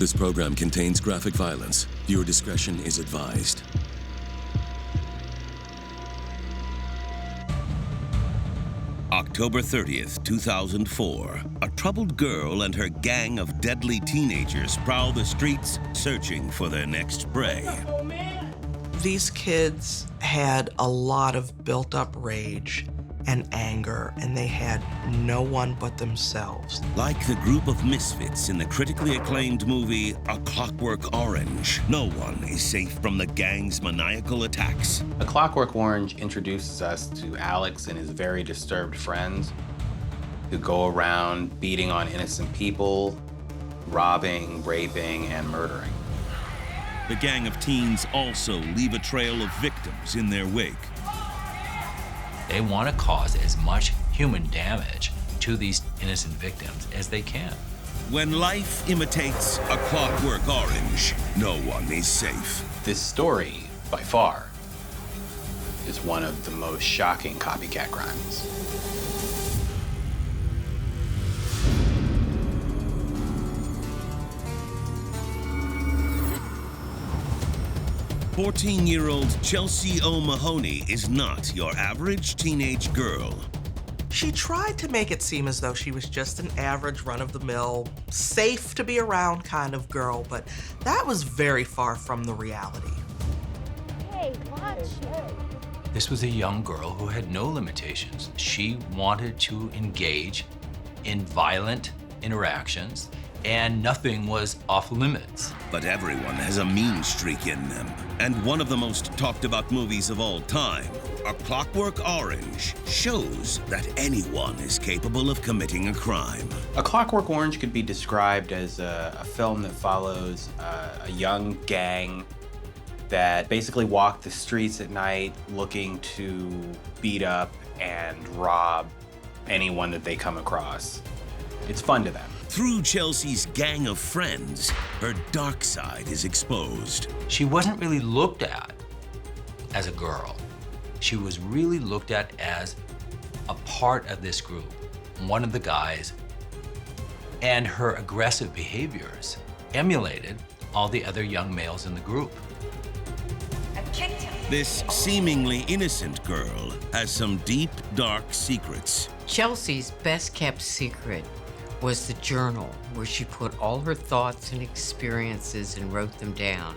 This program contains graphic violence. Viewer discretion is advised. October 30th, 2004. A troubled girl and her gang of deadly teenagers prowl the streets searching for their next prey. These kids had a lot of built-up rage and anger, and they had no one but themselves. Like the group of misfits in the critically acclaimed movie A Clockwork Orange, no one is safe from the gang's maniacal attacks. A Clockwork Orange introduces us to Alex and his very disturbed friends who go around beating on innocent people, robbing, raping, and murdering. The gang of teens also leave a trail of victims in their wake. They want to cause as much human damage to these innocent victims as they can. When life imitates A Clockwork Orange, no one is safe. This story, by far, is one of the most shocking copycat crimes. "14-year-old Chelsea O'Mahony is not your average teenage girl. She tried to make it seem as though she was just an average run-of-the-mill, safe to be around kind of girl, but that was very far from the reality. Hey, watch. This was a young girl who had no limitations. She wanted to engage in violent interactions, and nothing was off limits. But everyone has a mean streak in them. And one of the most talked about movies of all time, A Clockwork Orange, shows that anyone is capable of committing a crime. A Clockwork Orange could be described as a film that follows a young gang that basically walk the streets at night looking to beat up and rob anyone that they come across. It's fun to them. Through Chelsea's gang of friends, her dark side is exposed. She wasn't really looked at as a girl. She was really looked at as a part of this group, one of the guys, and her aggressive behaviors emulated all the other young males in the group. I kicked him. This seemingly innocent girl has some deep, dark secrets. Chelsea's best-kept secret was the journal where she put all her thoughts and experiences and wrote them down.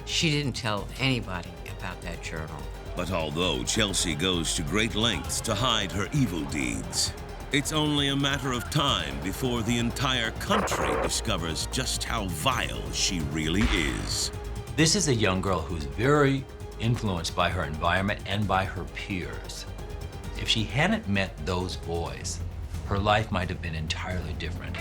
She didn't tell anybody about that journal. But although Chelsea goes to great lengths to hide her evil deeds, it's only a matter of time before the entire country discovers just how vile she really is. This is a young girl who's very influenced by her environment and by her peers. If she hadn't met those boys, her life might have been entirely different.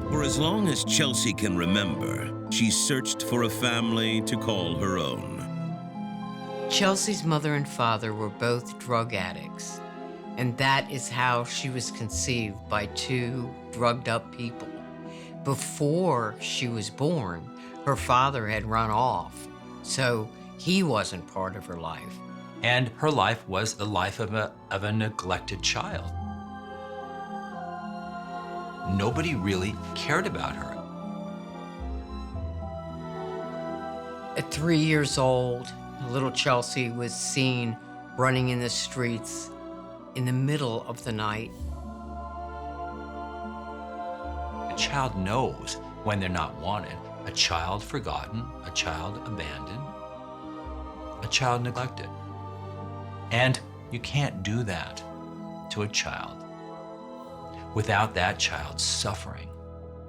For as long as Chelsea can remember, she searched for a family to call her own. Chelsea's mother and father were both drug addicts, and that is how she was conceived, by two drugged-up people. Before she was born, her father had run off, so he wasn't part of her life. And her life was the life of a neglected child. Nobody really cared about her. At 3 years old, little Chelsea was seen running in the streets in the middle of the night. A child knows when they're not wanted. A child forgotten, a child abandoned, a child neglected. And you can't do that to a child without that child suffering.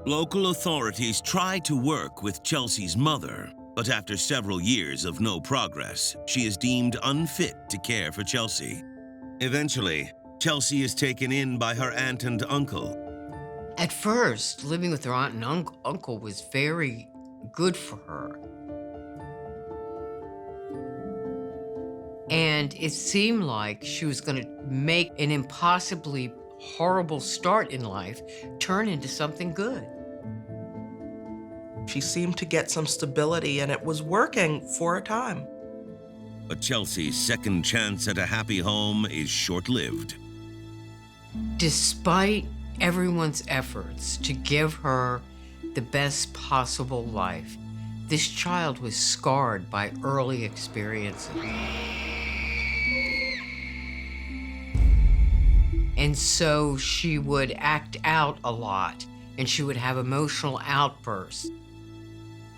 Local authorities try to work with Chelsea's mother, but after several years of no progress, she is deemed unfit to care for Chelsea. Eventually, Chelsea is taken in by her aunt and uncle. At first, living with her aunt and uncle was very good for her. And it seemed like she was going to make an impossibly horrible start in life turn into something good. She seemed to get some stability, and it was working for a time. But Chelsea's second chance at a happy home is short-lived. Despite everyone's efforts to give her the best possible life, this child was scarred by early experiences. And so she would act out a lot, and she would have emotional outbursts.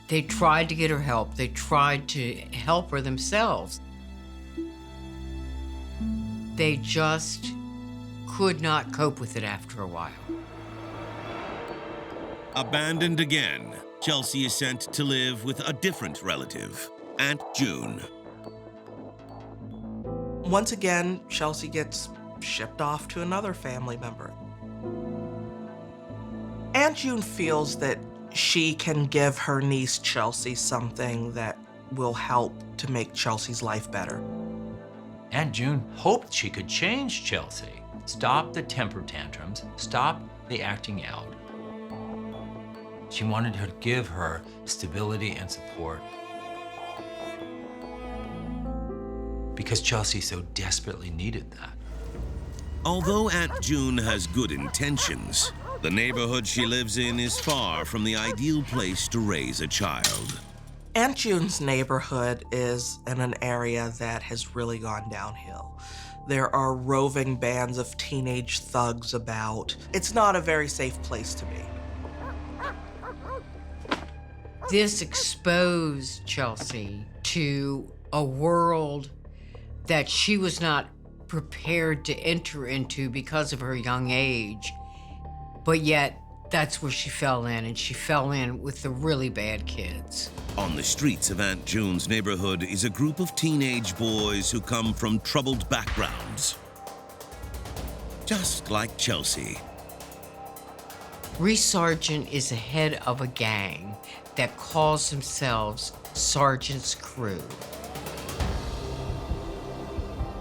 They tried to get her help. They tried to help her themselves. They just could not cope with it after a while. Abandoned again, Chelsea is sent to live with a different relative, Aunt June. Once again, Chelsea gets shipped off to another family member. Aunt June feels that she can give her niece Chelsea something that will help to make Chelsea's life better. Aunt June hoped she could change Chelsea, stop the temper tantrums, stop the acting out. She wanted her to give her stability and support because Chelsea so desperately needed that. Although Aunt June has good intentions, the neighborhood she lives in is far from the ideal place to raise a child. Aunt June's neighborhood is in an area that has really gone downhill. There are roving bands of teenage thugs about. It's not a very safe place to be. This exposed Chelsea to a world that she was not prepared to enter into because of her young age. But yet, that's where she fell in, and she fell in with the really bad kids. On the streets of Aunt June's neighborhood is a group of teenage boys who come from troubled backgrounds. Just like Chelsea. Reese Sargent is the head of a gang that calls themselves Sargent's Crew.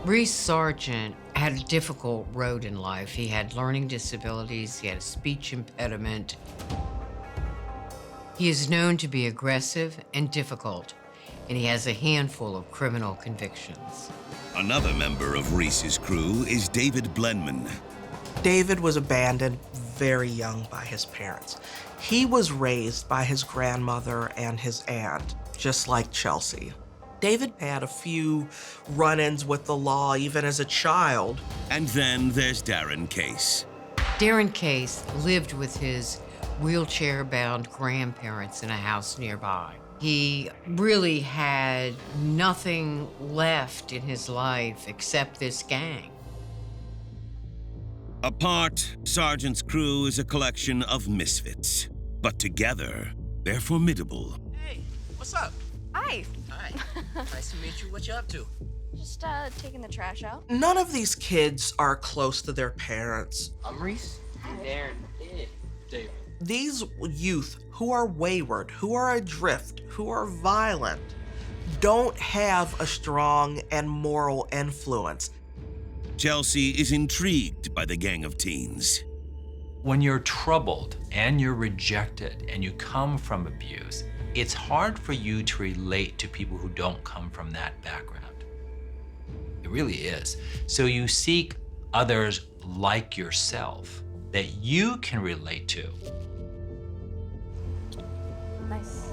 Reese Sargent had a difficult road in life. He had learning disabilities, he had a speech impediment. He is known to be aggressive and difficult, and he has a handful of criminal convictions. Another member of Reese's crew is David Blenman. David was abandoned very young by his parents. He was raised by his grandmother and his aunt, just like Chelsea. David had a few run-ins with the law even as a child. And then there's Darren Case. Darren Case lived with his wheelchair-bound grandparents in a house nearby. He really had nothing left in his life except this gang. Apart, Sargent's crew is a collection of misfits. But together, they're formidable. Hey, what's up? Hi. Hi. Nice to meet you. What you up to? Just taking the trash out. None of these kids are close to their parents. I'm Reese. Darren. David. These youth who are wayward, who are adrift, who are violent, don't have a strong and moral influence. Chelsea is intrigued by the gang of teens. When you're troubled and you're rejected and you come from abuse, it's hard for you to relate to people who don't come from that background. It really is. So you seek others like yourself that you can relate to. Nice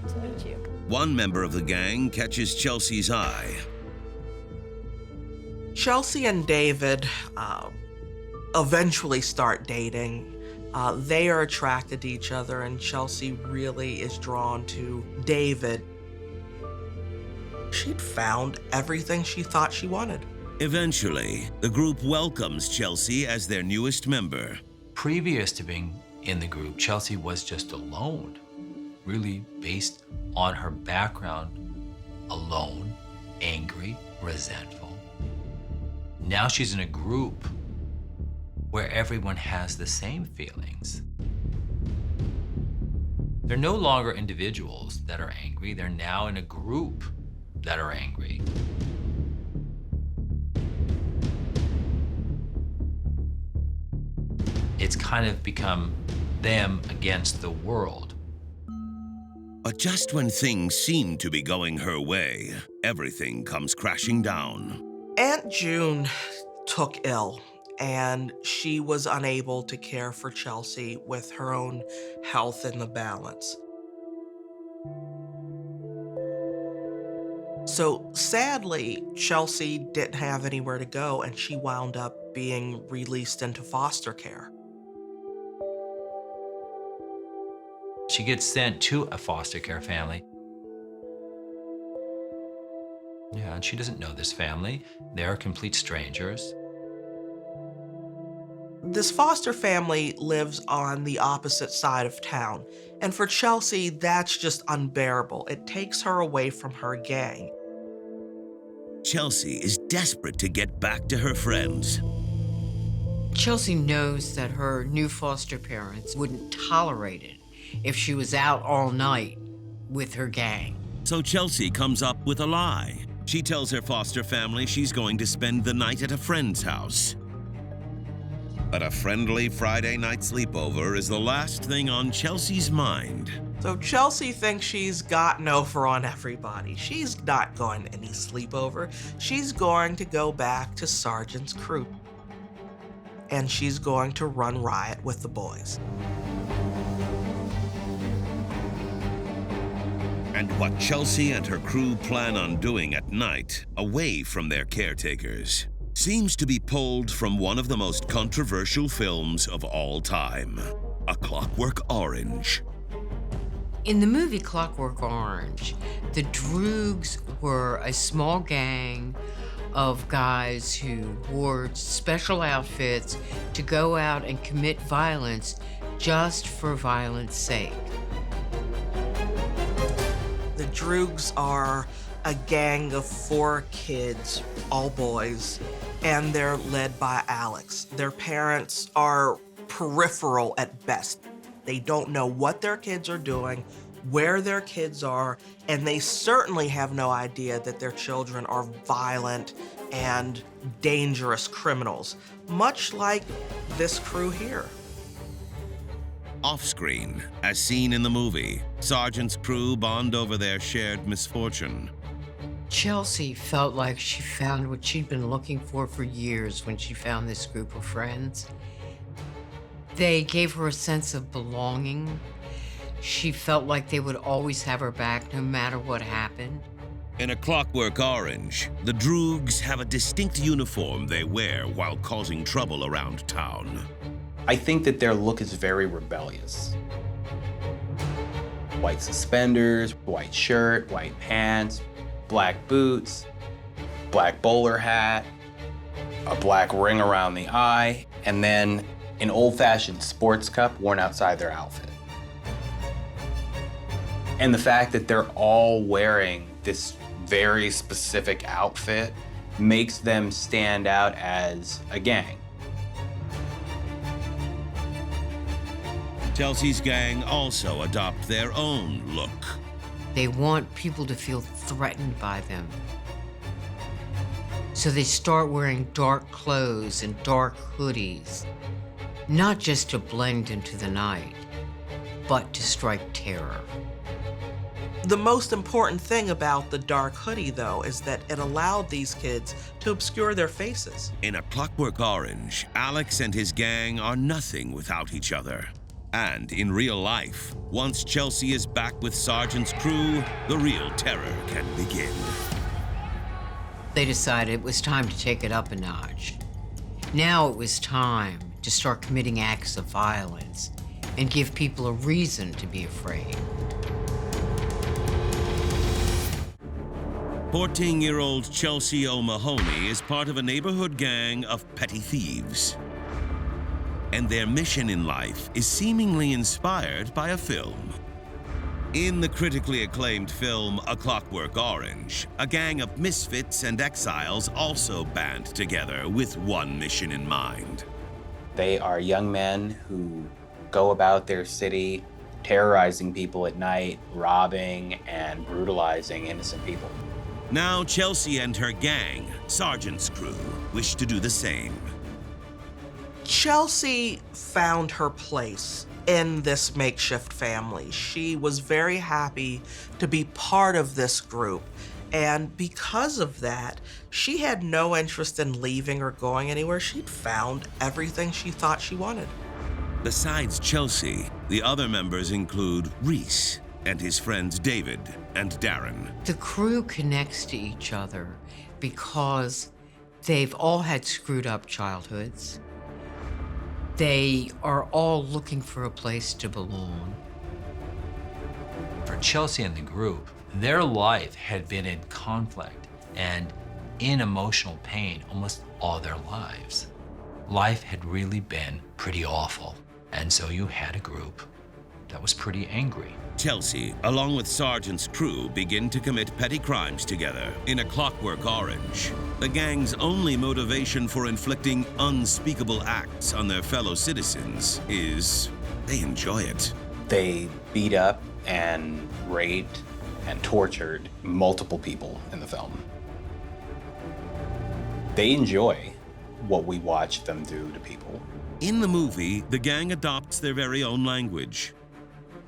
to meet you. One member of the gang catches Chelsea's eye. Chelsea and David eventually start dating. They are attracted to each other, and Chelsea really is drawn to David. She'd found everything she thought she wanted. Eventually, the group welcomes Chelsea as their newest member. Previous to being in the group, Chelsea was just alone, really based on her background, alone, angry, resentful. Now she's in a group where everyone has the same feelings. They're no longer individuals that are angry, they're now in a group that are angry. It's kind of become them against the world. But just when things seem to be going her way, everything comes crashing down. Aunt June took ill, and she was unable to care for Chelsea with her own health in the balance. So sadly, Chelsea didn't have anywhere to go, and she wound up being released into foster care. She gets sent to a foster care family. Yeah, and she doesn't know this family. They're complete strangers. This foster family lives on the opposite side of town, and for Chelsea, that's just unbearable. It takes her away from her gang. Chelsea is desperate to get back to her friends. Chelsea knows that her new foster parents wouldn't tolerate it if she was out all night with her gang. So Chelsea comes up with a lie. She tells her foster family she's going to spend the night at a friend's house. But a friendly Friday night sleepover is the last thing on Chelsea's mind. So Chelsea thinks she's gotten over on everybody. She's not going to any sleepover. She's going to go back to Sergeant's crew. And she's going to run riot with the boys. And what Chelsea and her crew plan on doing at night, away from their caretakers, seems to be pulled from one of the most controversial films of all time, A Clockwork Orange. In the movie Clockwork Orange, the Droogs were a small gang of guys who wore special outfits to go out and commit violence just for violence sake. The Droogs are a gang of 4 kids, all boys, and they're led by Alex. Their parents are peripheral at best. They don't know what their kids are doing, where their kids are, and they certainly have no idea that their children are violent and dangerous criminals, much like this crew here. Off-screen, as seen in the movie, Sergeant's crew bond over their shared misfortune. Chelsea felt like she found what she'd been looking for years when she found this group of friends. They gave her a sense of belonging. She felt like they would always have her back no matter what happened. In A Clockwork Orange, the Droogs have a distinct uniform they wear while causing trouble around town. I think that their look is very rebellious. White suspenders, white shirt, white pants, black boots, black bowler hat, a black ring around the eye, and then an old-fashioned sports cup worn outside their outfit. And the fact that they're all wearing this very specific outfit makes them stand out as a gang. Chelsea's gang also adopt their own look. They want people to feel threatened by them. So they start wearing dark clothes and dark hoodies, not just to blend into the night, but to strike terror. The most important thing about the dark hoodie, though, is that it allowed these kids to obscure their faces. In A Clockwork Orange, Alex and his gang are nothing without each other. And in real life, once Chelsea is back with Sergeant's crew, the real terror can begin. They decided it was time to take it up a notch. Now it was time to start committing acts of violence and give people a reason to be afraid. 14-year-old Chelsea O'Mahony is part of a neighborhood gang of petty thieves. And their mission in life is seemingly inspired by a film. In the critically acclaimed film A Clockwork Orange, a gang of misfits and exiles also band together with one mission in mind. They are young men who go about their city terrorizing people at night, robbing and brutalizing innocent people. Now Chelsea and her gang, Sergeant's crew, wish to do the same. Chelsea found her place in this makeshift family. She was very happy to be part of this group, And because of that, she had no interest in leaving or going anywhere. She'd found everything she thought she wanted. Besides Chelsea, the other members include Reese and his friends David and Darren. The crew connects to each other because they've all had screwed up childhoods. They are all looking for a place to belong. For Chelsea and the group, their life had been in conflict and in emotional pain almost all their lives. Life had really been pretty awful. And so you had a group that was pretty angry. Chelsea, along with Sargent's crew, begin to commit petty crimes together in A Clockwork Orange. The gang's only motivation for inflicting unspeakable acts on their fellow citizens is they enjoy it. They beat up and raped and tortured multiple people in the film. They enjoy what we watch them do to people. In the movie, the gang adopts their very own language.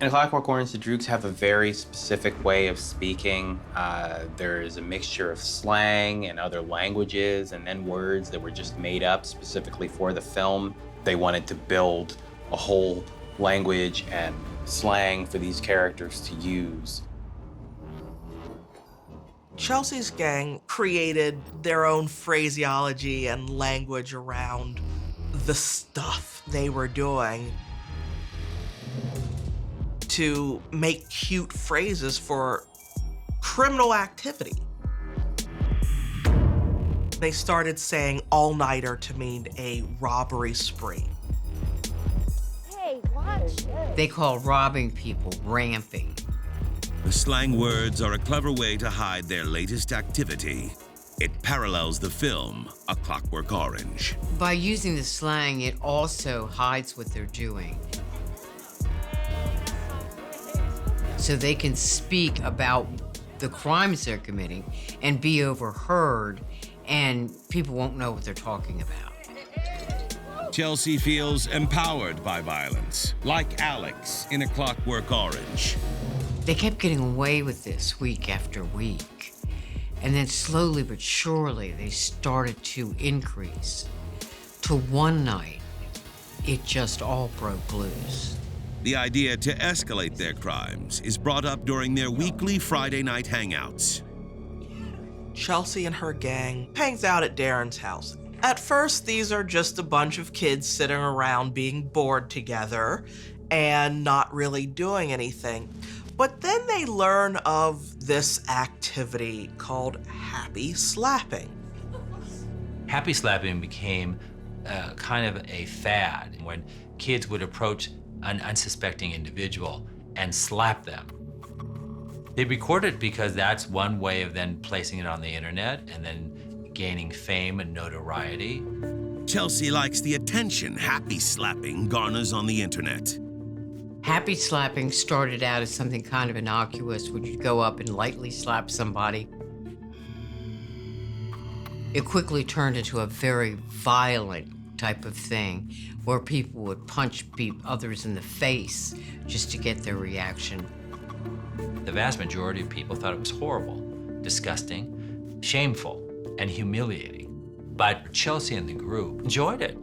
In Clockwork Orange, the Droogs have a very specific way of speaking. There is a mixture of slang and other languages and then words that were just made up specifically for the film. They wanted to build a whole language and slang for these characters to use. Chelsea's gang created their own phraseology and language around the stuff they were doing to make cute phrases for criminal activity. They started saying all-nighter to mean a robbery spree. Hey, watch. They call robbing people ramping. The slang words are a clever way to hide their latest activity. It parallels the film, A Clockwork Orange. By using the slang, it also hides what they're doing. So they can speak about the crimes they're committing and be overheard, and people won't know what they're talking about. Chelsea feels empowered by violence, like Alex in A Clockwork Orange. They kept getting away with this week after week. And then slowly but surely, they started to increase. To one night, it just all broke loose. The idea to escalate their crimes is brought up during their weekly Friday night hangouts. Chelsea and her gang hangs out at Darren's house. At first, these are just a bunch of kids sitting around being bored together and not really doing anything. But then they learn of this activity called happy slapping. Happy slapping became kind of a fad when kids would approach an unsuspecting individual and slap them. They record it because that's one way of then placing it on the internet and then gaining fame and notoriety. Chelsea likes the attention happy slapping garners on the internet. Happy slapping started out as something kind of innocuous, where you'd go up and lightly slap somebody. It quickly turned into a very violent type of thing, where people would punch others in the face just to get their reaction. The vast majority of people thought it was horrible, disgusting, shameful, and humiliating. But Chelsea and the group enjoyed it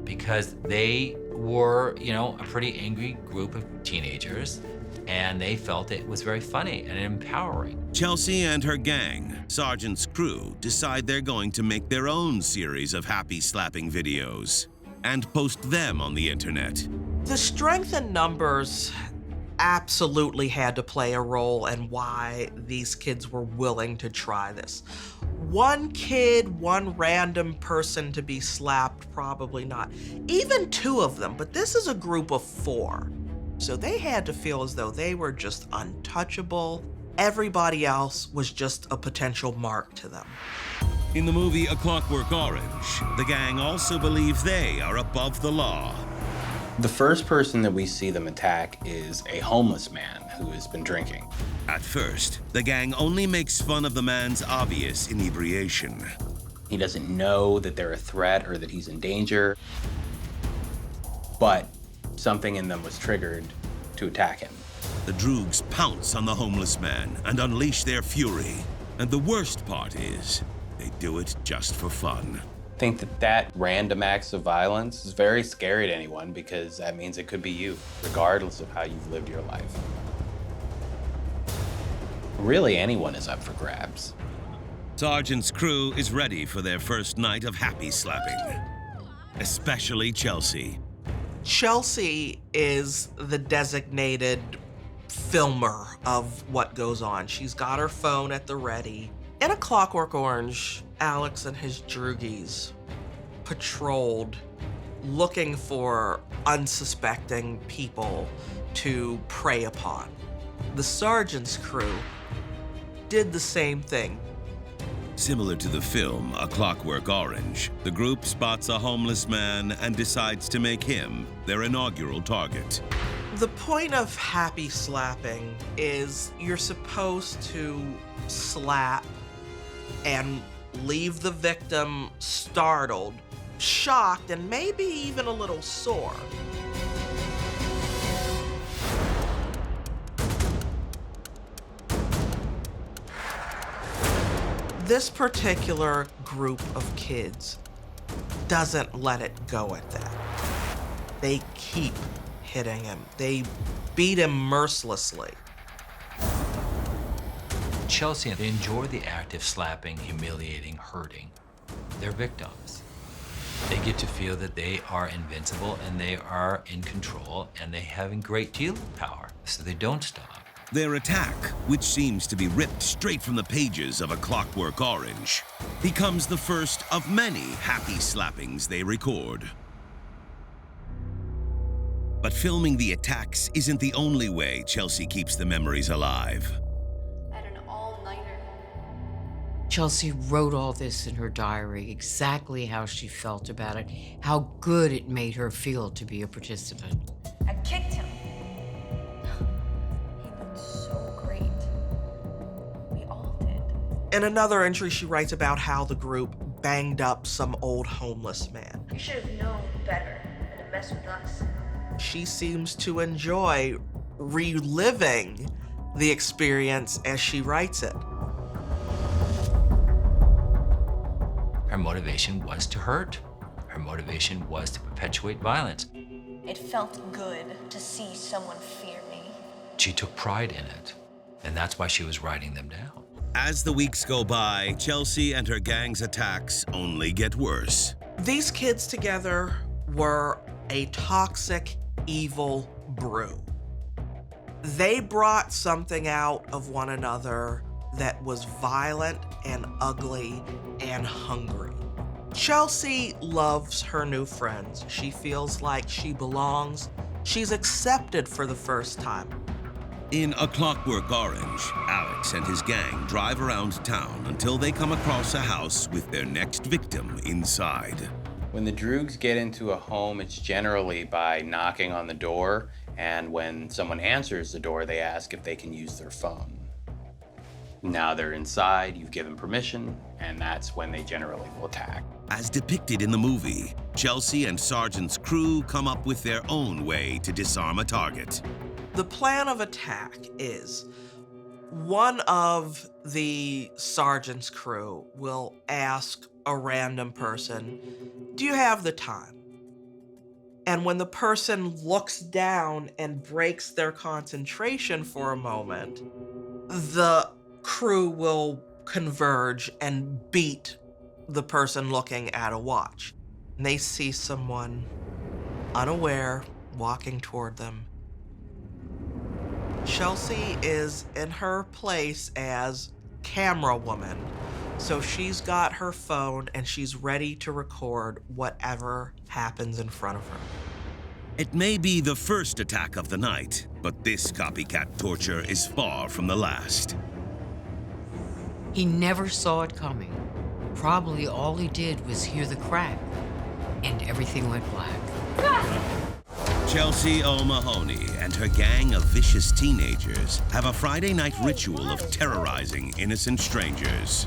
because they were, a pretty angry group of teenagers, and they felt it was very funny and empowering. Chelsea and her gang, Sargent's crew, decide they're going to make their own series of happy slapping videos and post them on the internet. The strength in numbers absolutely had to play a role in why these kids were willing to try this. One kid, one random person to be slapped, probably not. Even two of them, but this is a group of 4. So they had to feel as though they were just untouchable. Everybody else was just a potential mark to them. In the movie A Clockwork Orange, the gang also believe they are above the law. The first person that we see them attack is a homeless man who has been drinking. At first, the gang only makes fun of the man's obvious inebriation. He doesn't know that they're a threat or that he's in danger, but something in them was triggered to attack him. The Droogs pounce on the homeless man and unleash their fury. And the worst part is, they do it just for fun. I think that random acts of violence is very scary to anyone because that means it could be you, regardless of how you've lived your life. Really, anyone is up for grabs. Sergeant's crew is ready for their first night of happy slapping, especially Chelsea. Chelsea is the designated filmer of what goes on. She's got her phone at the ready. In A Clockwork Orange, Alex and his droogies patrolled looking for unsuspecting people to prey upon. The sergeant's crew did the same thing. Similar to the film A Clockwork Orange, the group spots a homeless man and decides to make him their inaugural target. The point of happy slapping is you're supposed to slap and leave the victim startled, shocked, and maybe even a little sore. This particular group of kids doesn't let it go at that. They keep hitting him. They beat him mercilessly. Chelsea, they enjoy the act of slapping, humiliating, hurting their victims. They get to feel that they are invincible and they are in control and they have a great deal of power, so they don't stop. Their attack, which seems to be ripped straight from the pages of A Clockwork Orange, becomes the first of many happy slappings they record. But filming the attacks isn't the only way Chelsea keeps the memories alive. Chelsea wrote all this in her diary, exactly how she felt about it, how good it made her feel to be a participant. I kicked him. He looked so great. We all did. In another entry, she writes about how the group banged up some old homeless man. You should have known better than to mess with us. She seems to enjoy reliving the experience as she writes it. Her motivation was to hurt. Her motivation was to perpetuate violence. It felt good to see someone fear me. She took pride in it, and that's why she was writing them down. As the weeks go by, Chelsea and her gang's attacks only get worse. These kids together were a toxic, evil brew. They brought something out of one another that was violent and ugly and hungry. Chelsea loves her new friends. She feels like she belongs. She's accepted for the first time. In A Clockwork Orange, Alex and his gang drive around town until they come across a house with their next victim inside. When the droogs get into a home, it's generally by knocking on the door, and when someone answers the door, they ask if they can use their phone. Now they're inside, you've given permission, and that's when they generally will attack. As depicted in the movie, Chelsea and Sergeant's crew come up with their own way to disarm a target. The plan of attack is one of the sergeant's crew will ask a random person, "Do you have the time?" And when the person looks down and breaks their concentration for a moment, the crew will converge and beat the person looking at a watch. And they see someone unaware walking toward them. Chelsea is in her place as camera woman, so she's got her phone and she's ready to record whatever happens in front of her. It may be the first attack of the night, but this copycat torture is far from the last. He never saw it coming. Probably all he did was hear the crack, and everything went black. Chelsea O'Mahony and her gang of vicious teenagers have a Friday night ritual of terrorizing innocent strangers.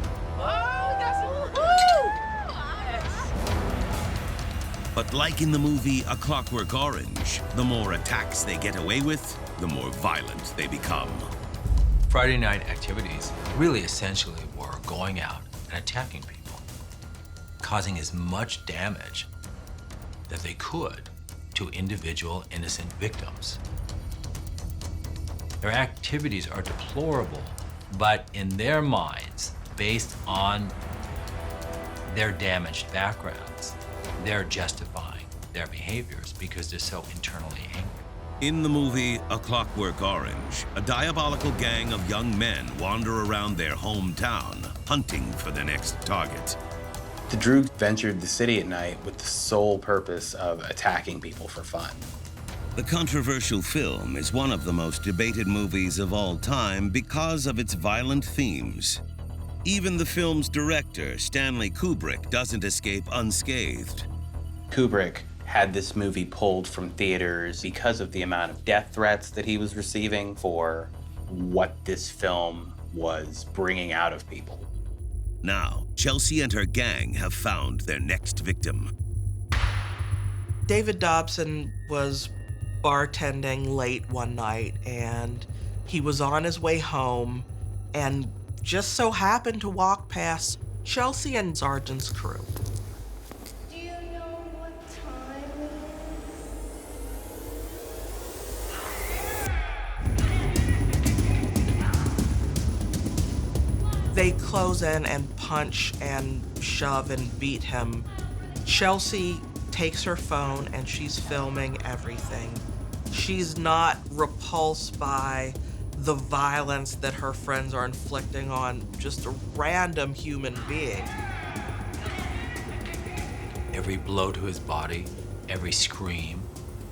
But like in the movie A Clockwork Orange, the more attacks they get away with, the more violent they become. Friday night activities really essentially were going out and attacking people, causing as much damage that they could to individual innocent victims. Their activities are deplorable, but in their minds, based on their damaged backgrounds, they're justifying their behaviors because they're so internally angry. In the movie A Clockwork Orange, a diabolical gang of young men wander around their hometown, hunting for their next target. The Droogs ventured the city at night with the sole purpose of attacking people for fun. The controversial film is one of the most debated movies of all time because of its violent themes. Even the film's director, Stanley Kubrick, doesn't escape unscathed. Kubrick had this movie pulled from theaters because of the amount of death threats that he was receiving for what this film was bringing out of people. Now, Chelsea and her gang have found their next victim. David Dobson was bartending late one night, and he was on his way home and just so happened to walk past Chelsea and Sergeant's crew. Do you know what time it is? They close in and punch and shove and beat him. Chelsea takes her phone and she's filming everything. She's not repulsed by the violence that her friends are inflicting on just a random human being. Every blow to his body, every scream,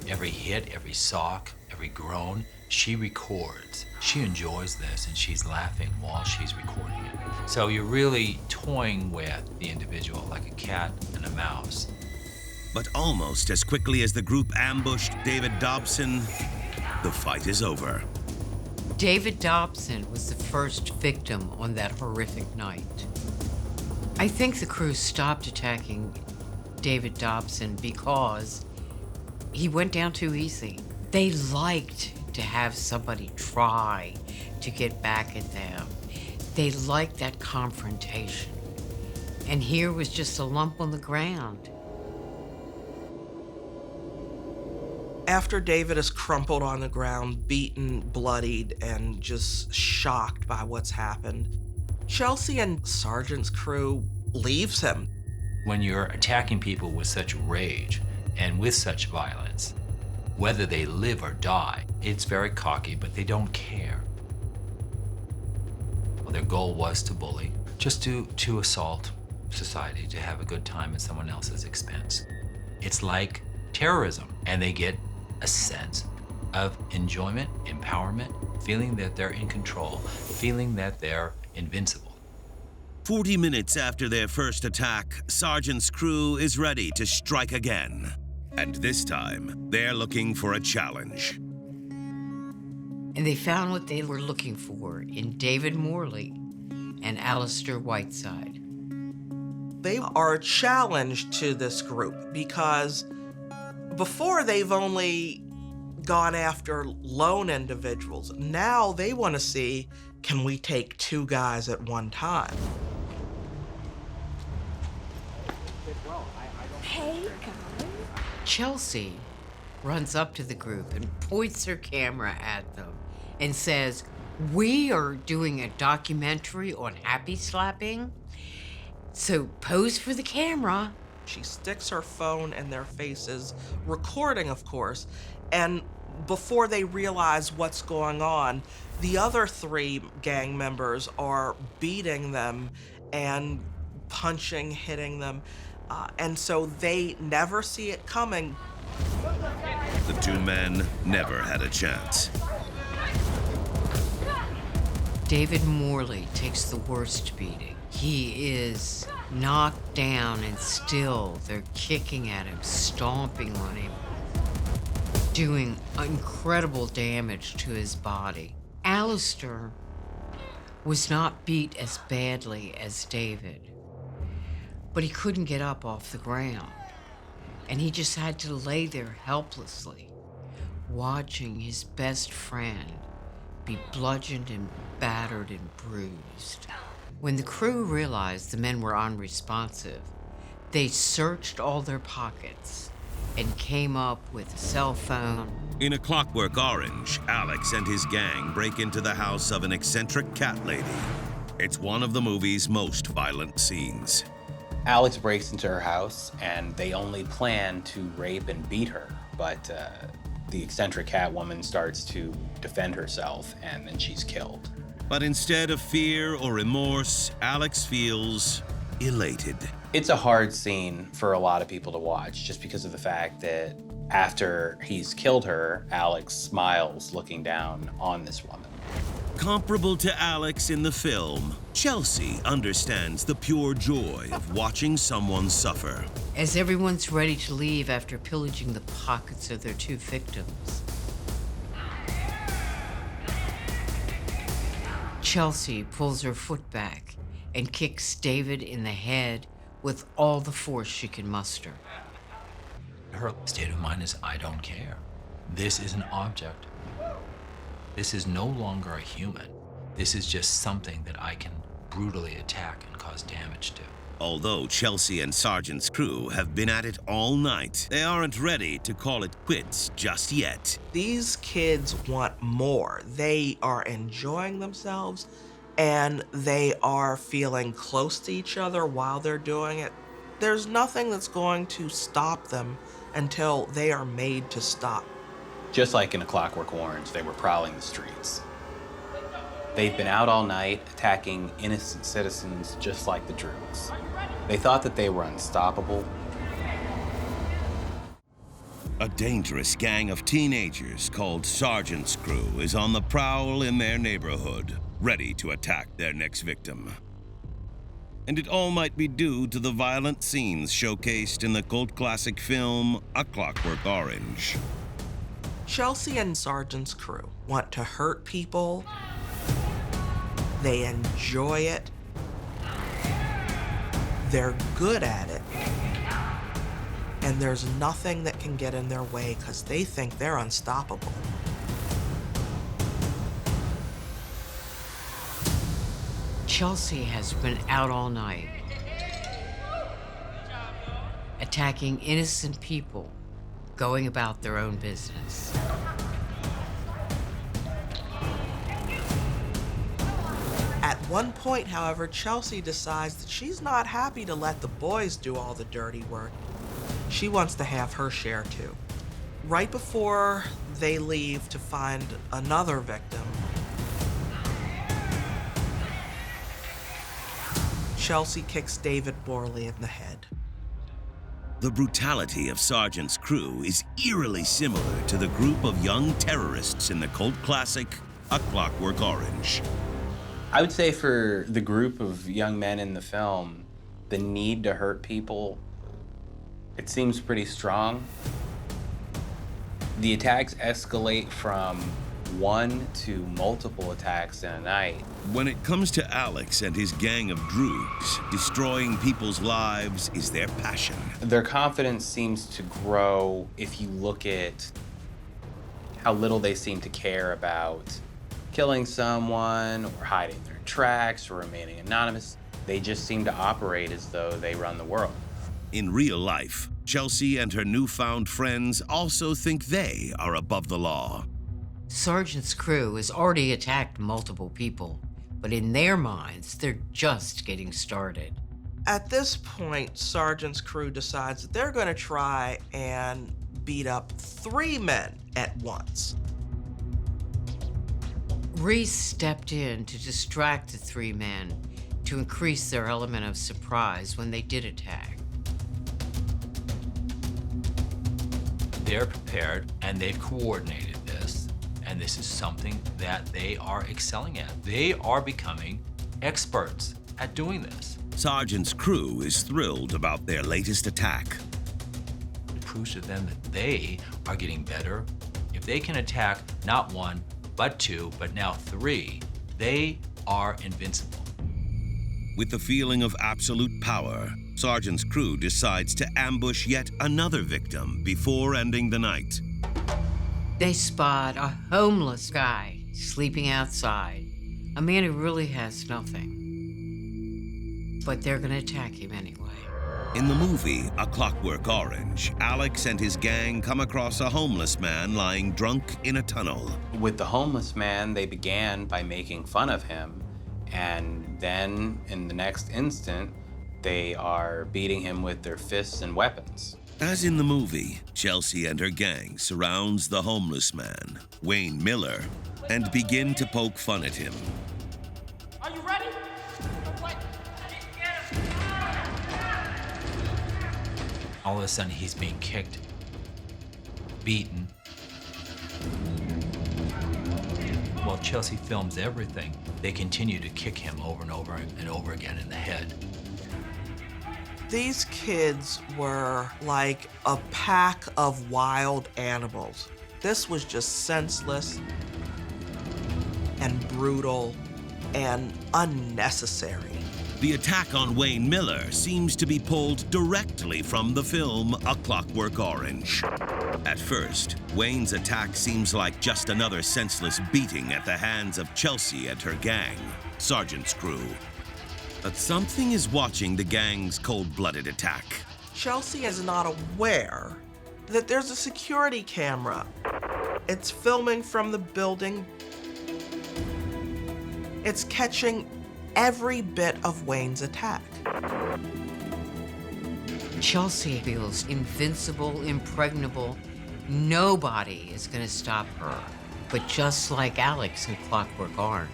every hit, every sock, every groan, she records. She enjoys this and she's laughing while she's recording it. So you're really toying with the individual like a cat and a mouse. But almost as quickly as the group ambushed David Dobson, the fight is over. David Dobson was the first victim on that horrific night. I think the crew stopped attacking David Dobson because he went down too easy. They liked to have somebody try to get back at them. They liked that confrontation. And here was just a lump on the ground. After David is crumpled on the ground, beaten, bloodied, and just shocked by what's happened, Chelsea and Sergeant's crew leaves him. When you're attacking people with such rage and with such violence, whether they live or die, it's very cocky, but they don't care. Well, their goal was to bully, just to assault society, to have a good time at someone else's expense. It's like terrorism, and they get a sense of enjoyment, empowerment, feeling that they're in control, feeling that they're invincible. 40 minutes after their first attack, Sergeant's crew is ready to strike again. And this time, they're looking for a challenge. And they found what they were looking for in David Morley and Alistair Whiteside. They are a challenge to this group because before they've only gone after lone individuals. Now they want to see, can we take two guys at one time? Hey, guys. Chelsea runs up to the group and points her camera at them and says, "We are doing a documentary on happy slapping, so pose for the camera." She sticks her phone in their faces, recording, of course, and before they realize what's going on, the other three gang members are beating them and punching, hitting them, and so they never see it coming. The two men never had a chance. David Morley takes the worst beating. He is knocked down and still they're kicking at him, stomping on him, doing incredible damage to his body. Alistair was not beat as badly as David, but he couldn't get up off the ground. And he just had to lay there helplessly, watching his best friend be bludgeoned and battered and bruised. When the crew realized the men were unresponsive, they searched all their pockets and came up with a cell phone. In A Clockwork Orange, Alex and his gang break into the house of an eccentric cat lady. It's one of the movie's most violent scenes. Alex breaks into her house, and they only plan to rape and beat her, but the eccentric cat woman starts to defend herself, and then she's killed. But instead of fear or remorse, Alex feels elated. It's a hard scene for a lot of people to watch, just because of the fact that after he's killed her, Alex smiles looking down on this woman. Comparable to Alex in the film, Chelsea understands the pure joy of watching someone suffer. As everyone's ready to leave after pillaging the pockets of their two victims, Chelsea pulls her foot back and kicks David in the head with all the force she can muster. Her state of mind is, I don't care. This is an object. This is no longer a human. This is just something that I can brutally attack and cause damage to. Although Chelsea and Sergeant's crew have been at it all night, they aren't ready to call it quits just yet. These kids want more. They are enjoying themselves, and they are feeling close to each other while they're doing it. There's nothing that's going to stop them until they are made to stop. Just like in A Clockwork Orange, they were prowling the streets. They've been out all night attacking innocent citizens just like the Droogs. They thought that they were unstoppable. A dangerous gang of teenagers called Sergeant's Crew is on the prowl in their neighborhood, ready to attack their next victim. And it all might be due to the violent scenes showcased in the cult classic film A Clockwork Orange. Chelsea and Sergeant's crew want to hurt people. They enjoy it. They're good at it. And there's nothing that can get in their way because they think they're unstoppable. Chelsea has been out all night, attacking innocent people, going about their own business. At one point, however, Chelsea decides that she's not happy to let the boys do all the dirty work. She wants to have her share too. Right before they leave to find another victim, Chelsea kicks David Morley in the head. The brutality of Sergeant's Crew is eerily similar to the group of young terrorists in the cult classic A Clockwork Orange. I would say for the group of young men in the film, the need to hurt people, it seems pretty strong. The attacks escalate from one to multiple attacks in a night. When it comes to Alex and his gang of Droogs, destroying people's lives is their passion. Their confidence seems to grow if you look at how little they seem to care about killing someone or hiding their tracks or remaining anonymous. They just seem to operate as though they run the world. In real life, Chelsea and her newfound friends also think they are above the law. Sergeant's crew has already attacked multiple people, but in their minds, they're just getting started. At this point, Sergeant's crew decides that they're going to try and beat up 3 men at once. Reese stepped in to distract the 3 men to increase their element of surprise when they did attack. They're prepared and they've coordinated this, and this is something that they are excelling at. They are becoming experts at doing this. Sergeant's Crew is thrilled about their latest attack. It proves to them that they are getting better. If they can attack not 1, but 2, but now 3, they are invincible. With the feeling of absolute power, Sergeant's Crew decides to ambush yet another victim before ending the night. They spot a homeless guy sleeping outside, a man who really has nothing. But they're gonna attack him anyway. In the movie A Clockwork Orange, Alex and his gang come across a homeless man lying drunk in a tunnel. With the homeless man, they began by making fun of him, and then in the next instant, they are beating him with their fists and weapons. As in the movie, Chelsea and her gang surrounds the homeless man, Wayne Miller, and begin to poke fun at him. Are you ready? All of a sudden, he's being kicked, beaten. While Chelsea films everything, they continue to kick him over and over and over again in the head. These kids were like a pack of wild animals. This was just senseless and brutal and unnecessary. The attack on Wayne Miller seems to be pulled directly from the film A Clockwork Orange. At first, Wayne's attack seems like just another senseless beating at the hands of Chelsea and her gang, Sergeant's crew. But something is watching the gang's cold-blooded attack. Chelsea is not aware that there's a security camera. It's filming from the building. It's catching every bit of Wayne's attack. Chelsea feels invincible, impregnable. Nobody is gonna stop her. But just like Alex in Clockwork Orange,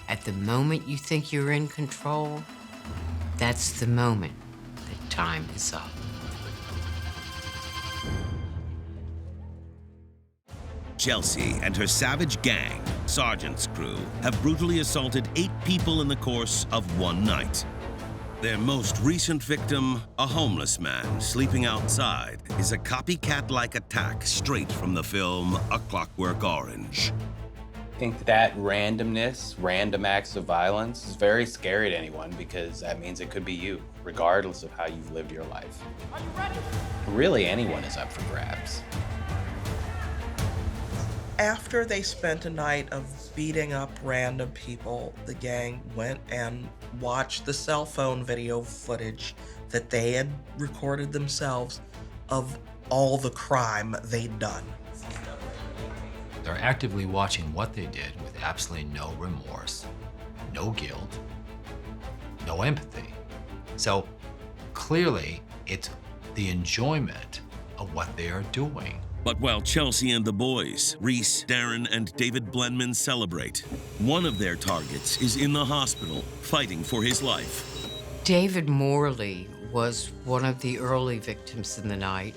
at the moment you think you're in control, that's the moment that time is up. Chelsea and her savage gang, Sergeant's crew, have brutally assaulted 8 people in the course of one night. Their most recent victim, a homeless man sleeping outside, is a copycat-like attack straight from the film A Clockwork Orange. I think that randomness, random acts of violence, is very scary to anyone because that means it could be you, regardless of how you've lived your life. Are you ready? Really, anyone is up for grabs. After they spent a night of beating up random people, the gang went and watched the cell phone video footage that they had recorded themselves of all the crime they'd done. They're actively watching what they did with absolutely no remorse, no guilt, no empathy. So clearly, it's the enjoyment of what they are doing. But while Chelsea and the boys, Reese, Darren, and David Blenman celebrate, one of their targets is in the hospital, fighting for his life. David Morley was one of the early victims in the night.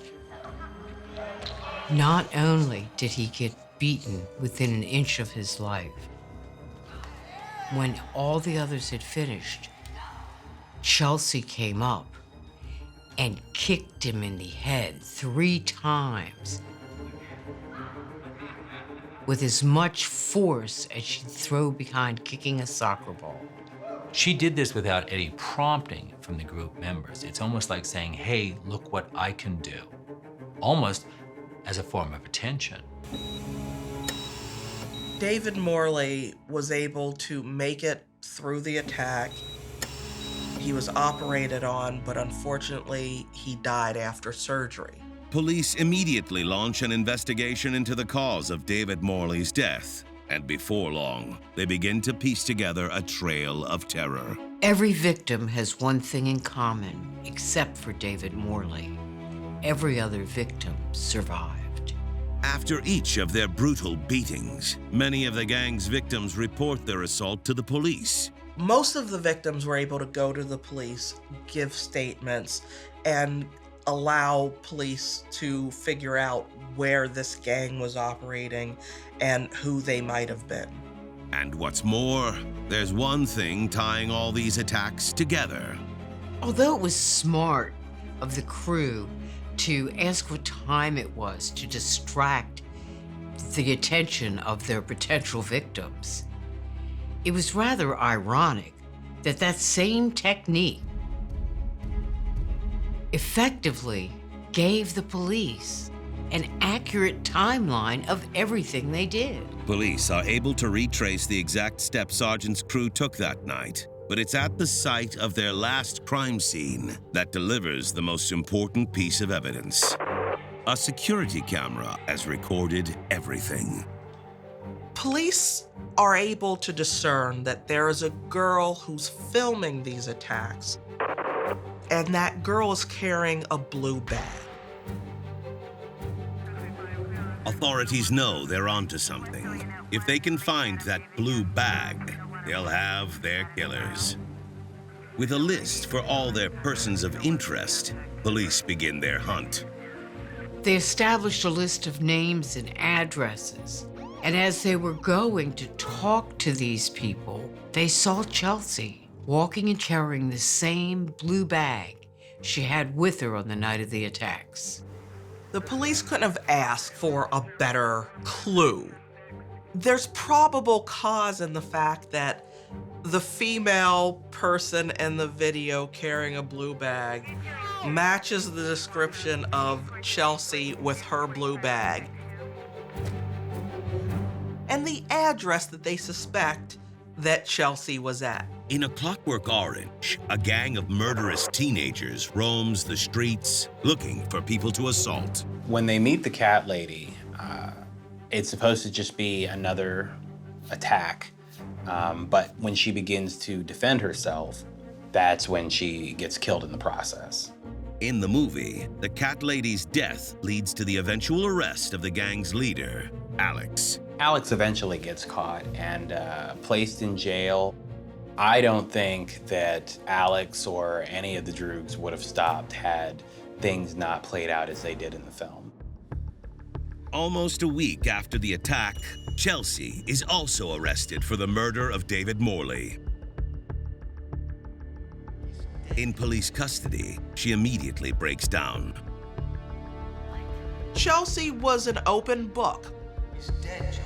Not only did he get beaten within an inch of his life, when all the others had finished, Chelsea came up and kicked him in the head 3 times with as much force as she'd throw behind kicking a soccer ball. She did this without any prompting from the group members. It's almost like saying, hey, look what I can do. Almost as a form of attention. David Morley was able to make it through the attack. He was operated on, but unfortunately, he died after surgery. Police immediately launch an investigation into the cause of David Morley's death, and before long, they begin to piece together a trail of terror. Every victim has one thing in common, except for David Morley. Every other victim survived. After each of their brutal beatings, many of the gang's victims report their assault to the police. Most of the victims were able to go to the police, give statements, and allow police to figure out where this gang was operating and who they might have been. And what's more, there's one thing tying all these attacks together. Although it was smart of the crew to ask what time it was to distract the attention of their potential victims, it was rather ironic that that same technique effectively gave the police an accurate timeline of everything they did. Police are able to retrace the exact steps Sergeant's crew took that night, but it's at the site of their last crime scene that delivers the most important piece of evidence. A security camera has recorded everything. Police are able to discern that there is a girl who's filming these attacks, and that girl is carrying a blue bag. Authorities know they're onto something. If they can find that blue bag, they'll have their killers. With a list for all their persons of interest, police begin their hunt. They established a list of names and addresses, and as they were going to talk to these people, they saw Chelsea walking and carrying the same blue bag she had with her on the night of the attacks. The police couldn't have asked for a better clue. There's probable cause in the fact that the female person in the video carrying a blue bag matches the description of Chelsea with her blue bag. And the address that they suspect that Chelsea was at. In A Clockwork Orange, a gang of murderous teenagers roams the streets looking for people to assault. When they meet the cat lady, it's supposed to just be another attack. But when she begins to defend herself, that's when she gets killed in the process. In the movie, the cat lady's death leads to the eventual arrest of the gang's leader, Alex. Alex eventually gets caught and placed in jail. I don't think that Alex or any of the Droogs would have stopped had things not played out as they did in the film. Almost a week after the attack, Chelsea is also arrested for the murder of David Morley. In police custody, she immediately breaks down. Chelsea was an open book. He's dead, Chelsea.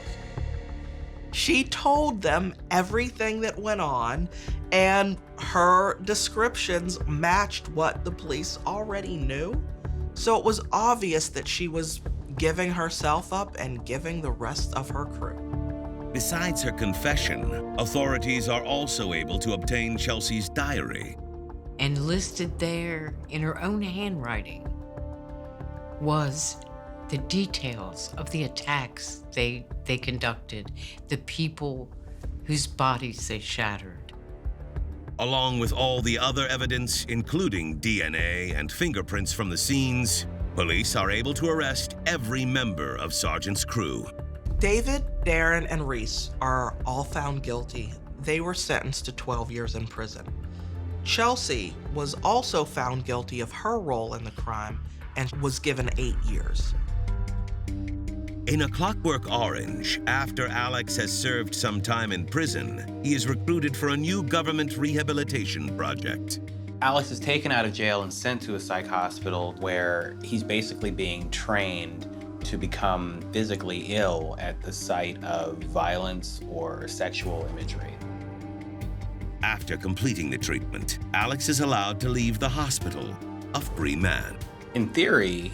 She told them everything that went on, and her descriptions matched what the police already knew. So it was obvious that she was giving herself up and giving the rest of her crew. Besides her confession, authorities are also able to obtain Chelsea's diary. And listed there in her own handwriting was the details of the attacks they conducted, the people whose bodies they shattered. Along with all the other evidence, including DNA and fingerprints from the scenes, police are able to arrest every member of Sergeant's crew. David, Darren, and Reese are all found guilty. They were sentenced to 12 years in prison. Chelsea was also found guilty of her role in the crime and was given 8 years. In A Clockwork Orange, after Alex has served some time in prison, he is recruited for a new government rehabilitation project. Alex is taken out of jail and sent to a psych hospital where he's basically being trained to become physically ill at the sight of violence or sexual imagery. After completing the treatment, Alex is allowed to leave the hospital, a free man. In theory,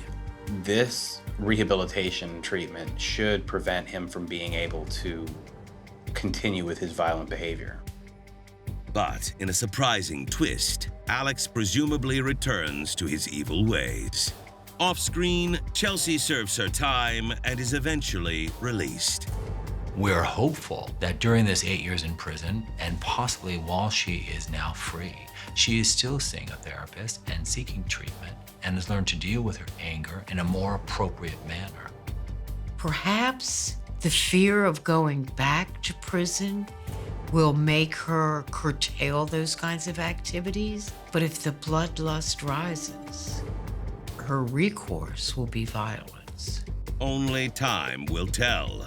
this rehabilitation treatment should prevent him from being able to continue with his violent behavior. But in a surprising twist, Alex presumably returns to his evil ways. Off-screen, Chelsea serves her time and is eventually released. We're hopeful that during this 8 years in prison, and possibly while she is now free, she is still seeing a therapist and seeking treatment, and has learned to deal with her anger in a more appropriate manner. Perhaps the fear of going back to prison will make her curtail those kinds of activities. But if the bloodlust rises, her recourse will be violence. Only time will tell.